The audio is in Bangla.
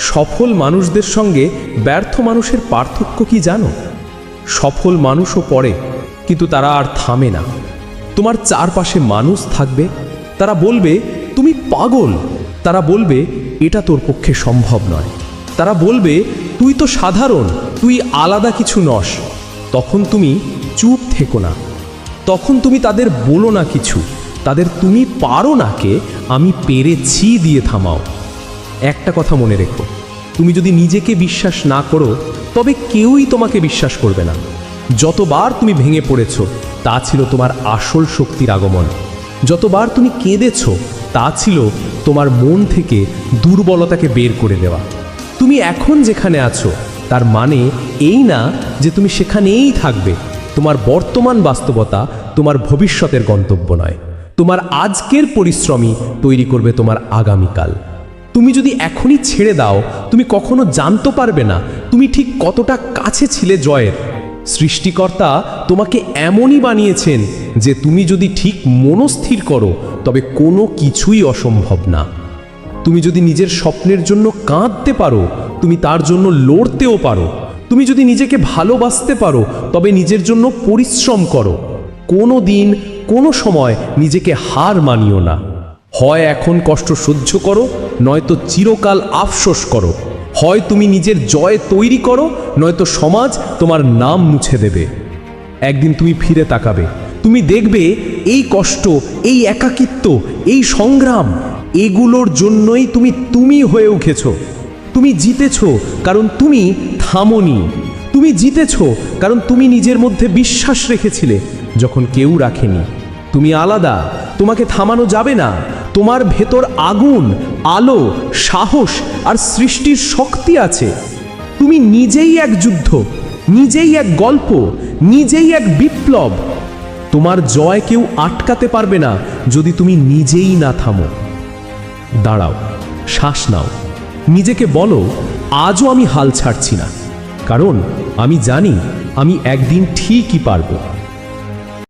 সফল মানুষদের সঙ্গে ব্যর্থ মানুষের পার্থক্য কি জানো? সফল মানুষও পড়ে, কিন্তু তারা আর থামে না। তোমার চারপাশে মানুষ থাকবে, তারা বলবে তুমি পাগল, তারা বলবে এটা তোর পক্ষে সম্ভব নয়, তারা বলবে তুই তো সাধারণ, তুই আলাদা কিছু নস। তখন তুমি চুপ থেকো না, তখন তুমি তাদের বলো না কিছু, তাদের তুমি পারো নাকে আমি পেরেছি দিয়ে থামাও। একটা কথা মনে রেখো, তুমি যদি নিজেকে বিশ্বাস না করো তবে কেউই তোমাকে বিশ্বাস করবে না। যতবার তুমি ভেঙে পড়েছ তা ছিল তোমার আসল শক্তির আগমন। যতবার তুমি কেঁদেছ তা ছিল তোমার মন থেকে দুর্বলতাকে বের করে দেওয়া। তুমি এখন যেখানে আছো তার মানে এই না যে তুমি সেখানেই থাকবে। তোমার বর্তমান বাস্তবতা তোমার ভবিষ্যতের গন্তব্য নয়। তোমার আজকের পরিশ্রমই তৈরি করবে তোমার আগামীকাল। তুমি যদি এখনই ছেড়ে দাও, তুমি কখনো জানতে পারবে না তুমি ঠিক কতটা কাছে ছিলে জয়ের। সৃষ্টিকর্তা তোমাকে এমনই বানিয়েছেন যে তুমি যদি ঠিক মনস্থির করো তবে কোনো কিছুই অসম্ভব না। তুমি যদি নিজের স্বপ্নের জন্য কাঁদতে পারো, তুমি তার জন্য লড়তেও পারো। তুমি যদি নিজেকে ভালোবাসতে পারো তবে নিজের জন্য পরিশ্রম করো। কোনো দিন কোনো সময় নিজেকে হার মানিও না। হয় এখন কষ্ট সহ্য করো, নয়তো চিরকাল আফসোস করো। হয় তুমি নিজের জয় তৈরি করো, নয়তো সমাজ তোমার নাম মুছে দেবে। একদিন তুমি ফিরে তাকাবে, তুমি দেখবে এই কষ্ট, এই একাকিত্ব, এই সংগ্রাম, এগুলোর জন্যই তুমি হয়ে উঠেছ। তুমি জিতেছ কারণ তুমি থামোনি। তুমি জিতেছ কারণ তুমি নিজের মধ্যে বিশ্বাস রেখেছিলে যখন কেউ রাখেনি। তুমি আলাদা, তোমাকে থামানো যাবে না। তোমার ভেতর আগুন, আলো, সাহস আর সৃষ্টির শক্তি আছে। তুমি নিজেই এক যুদ্ধ, নিজেই এক গল্প, নিজেই এক বিপ্লব। তোমার জয় কেউ আটকাতে পারবে না যদি তুমি নিজেই না থামো। দাঁড়াও, শ্বাস নাও, নিজেকে বলো আজও আমি হাল ছাড়ছি না, কারণ আমি জানি আমি একদিন ঠিকই পারবো।